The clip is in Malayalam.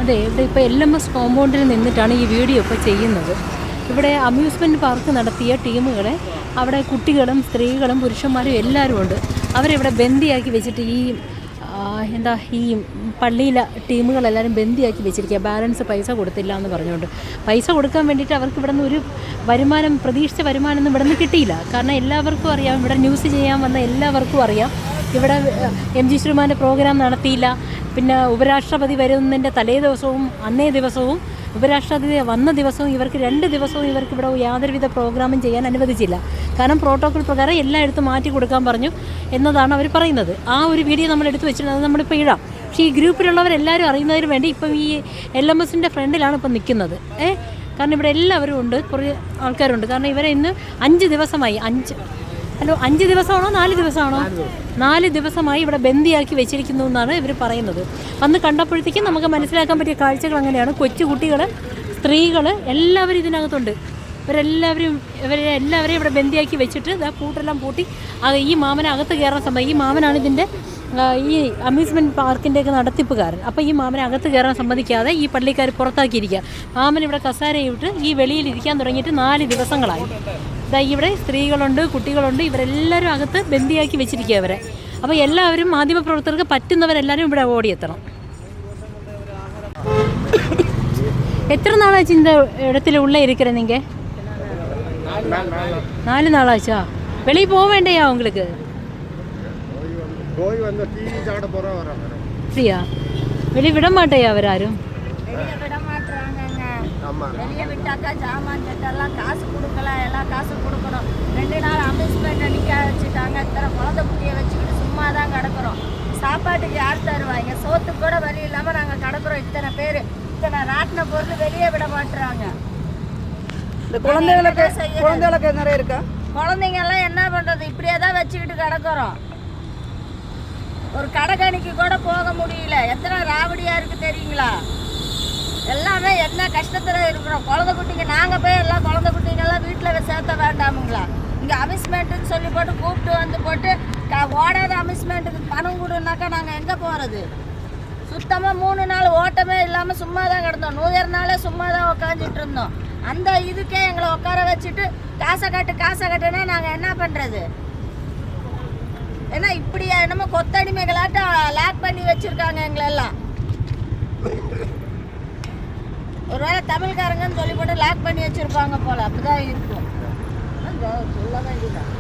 അതെ, ഇവിടെ ഇപ്പോൾ LMS കോമ്പൗണ്ടിൽ നിന്നിട്ടാണ് ഈ വീഡിയോ ഇപ്പോൾ ചെയ്യുന്നത്. ഇവിടെ അമ്യൂസ്മെൻറ്റ് പാർക്ക് നടത്തിയ ടീമുകളെ അവിടെ കുട്ടികളും സ്ത്രീകളും പുരുഷന്മാരും എല്ലാവരും ഉണ്ട്. അവരിവിടെ ബന്ദിയാക്കി വെച്ചിട്ട് ഈ പള്ളിയിലെ ടീമുകളെല്ലാവരും ബന്ദിയാക്കി വെച്ചിരിക്കുക. ബാലൻസ് പൈസ കൊടുത്തില്ല എന്ന് പറഞ്ഞുകൊണ്ട്. പൈസ കൊടുക്കാൻ വേണ്ടിയിട്ട് അവർക്ക് ഇവിടെ നിന്ന് ഒരു വരുമാനം, പ്രതീക്ഷിച്ച വരുമാനമൊന്നും ഇവിടെ നിന്ന് കിട്ടിയില്ല. കാരണം എല്ലാവർക്കും അറിയാം, ഇവിടെ ന്യൂസ് ചെയ്യാൻ വന്ന എല്ലാവർക്കും അറിയാം, ഇവിടെ MG ശ്രീമാൻ്റെ പ്രോഗ്രാം നടത്തിയില്ല. പിന്നെ ഉപരാഷ്ട്രപതി വരുന്നതിൻ്റെ തലേ ദിവസവും അന്നേ ദിവസവും ഉപരാഷ്ട്രപതി വന്ന ദിവസവും ഇവർക്ക് 2 ദിവസവും ഇവർക്ക് ഇവിടെ യാതൊരുവിധ പ്രോഗ്രാമും ചെയ്യാൻ അനുവദിച്ചില്ല. കാരണം പ്രോട്ടോക്കോൾ പ്രകാരം എല്ലായിടത്തും മാറ്റി കൊടുക്കാൻ പറഞ്ഞു എന്നതാണ് അവർ പറയുന്നത്. ആ ഒരു വീഡിയോ നമ്മൾ എടുത്ത് വെച്ചിട്ടുണ്ട്, അത് നമ്മളിപ്പോൾ ഇടാം. പക്ഷേ ഈ ഗ്രൂപ്പിലുള്ളവരെല്ലാവരും അറിയുന്നതിന് വേണ്ടി ഇപ്പം ഈ LMSൻ്റെ ഫ്രണ്ടിലാണ് ഇപ്പം നിൽക്കുന്നത്. കാരണം ഇവിടെ എല്ലാവരും ഉണ്ട്, കുറേ ആൾക്കാരുണ്ട്. കാരണം ഇവരെ ഇന്ന് 5 ദിവസമായി 5 ദിവസമാണോ 4 ദിവസമാണോ 4 ദിവസമായി ഇവിടെ ബന്ദിയാക്കി വെച്ചിരിക്കുന്നു എന്നാണ് ഇവർ പറയുന്നത്. വന്ന് കണ്ടപ്പോഴത്തേക്കും നമുക്ക് മനസ്സിലാക്കാൻ പറ്റിയ കാഴ്ചകൾ അങ്ങനെയാണ്. കൊച്ചുകുട്ടികൾ, സ്ത്രീകൾ എല്ലാവരും ഇതിനകത്തുണ്ട്. ഇവരെല്ലാവരെയും ഇവിടെ ബന്ദിയാക്കി വെച്ചിട്ട് പൂട്ടെല്ലാം പൂട്ടി ഈ മാമനെ അകത്ത് കയറാൻ സമ്മതിക്കും. ഈ മാമനാണ് ഇതിൻ്റെ ഈ അമ്യൂസ്മെൻറ്റ് പാർക്കിൻ്റെയൊക്കെ നടത്തിപ്പുകാരൻ. അപ്പോൾ ഈ മാമനെ അകത്ത് കയറാൻ സമ്മതിക്കാതെ ഈ പള്ളിക്കാർ പുറത്താക്കിയിരിക്കുക. മാമൻ ഇവിടെ കസാരയിട്ട് ഈ വെളിയിൽ ഇരിക്കാൻ തുടങ്ങിയിട്ട് 4 ദിവസങ്ങളായി. ഇവിടെ സ്ത്രീകളുണ്ട്, കുട്ടികളുണ്ട്, ഇവരെല്ലാവരും അകത്ത് ബന്ദിയാക്കി വെച്ചിരിക്കുക അവരെ. അപ്പോൾ എല്ലാവരും മാധ്യമപ്രവർത്തകർക്ക് പറ്റുന്നവരെല്ലാവരും ഇവിടെ ഓടിയെത്തണം. എത്ര നാളാச்சு இந்த இடத்துல உள்ளே இருக்கிற நீங்க? 4 நாளாச்சா? வெளியே போக வேண்டியா உங்களுக்கு? சரியா? வெளியே விட மாட்டேயா அவர் யாரும்? வெளியே விட்டாக்கா ஜாமான் செட்டெல்லாம் காசு கொடுக்கலாம், எல்லாம் காசு கொடுக்கணும். 2 நாள் அம்யூஸ்மெண்ட் நிற்க வச்சுட்டாங்க. இத்தனை குழந்தை குட்டியை வச்சுக்கிட்டு சும்மா தான் கிடக்குறோம். சாப்பாட்டுக்கு யார் தருவாங்க? சோத்துக்கு கூட வழி இல்லாமல் நாங்கள் கிடக்குறோம். இத்தனை பேர், இத்தனை ராட்டின பொருள் வெளியே விட மாட்டுறாங்க. இந்த குழந்தைகளுக்கு நிறைய இருக்கா? குழந்தைங்க எல்லாம் என்ன பண்ணுறது? இப்படியே தான் வச்சுக்கிட்டு கிடக்குறோம். ஒரு கடைக்கணிக்கு கூட போக முடியல. எத்தனை ராவடியாக இருக்குது தெரியுங்களா? எல்லாமே என்ன கஷ்டத்தில் இருக்கிறோம். குழந்தை குட்டிங்க நாங்கள் போய் எல்லாம் குழந்தை குட்டிங்கெல்லாம் வீட்டில் சேர்த்த வேண்டாமுங்களா? இங்கே அம்யூஸ்மெண்ட்டுன்னு சொல்லி போட்டு கூப்பிட்டு போட்டு ஓடாத அம்யூஸ்மெண்ட்டுக்கு பணம் கொடுனாக்கா நாங்கள் எங்கே போகிறது? சுத்தமாக 3 நாள் ஓட்டமே இல்லாமல் சும்மா தான் கிடந்தோம். 100 நாளே சும்மா தான் உட்காந்துட்டு இருந்தோம். அந்த இதுக்கே எங்களை உட்கார வச்சுட்டு காசை கட்டுனா நாங்கள் என்ன பண்ணுறது? ஏன்னா இப்படியா என்னமோ கொத்தடிமைகளாட்டம் லாக் பண்ணி வச்சுருக்காங்க எங்களெல்லாம். ஒருவேளை தமிழ்காரங்கன்னு சொல்லி போட்டு லாக் பண்ணி வச்சுருப்பாங்க போல். அப்படிதான் இருக்கும். சொல்ல வேண்டியதான்.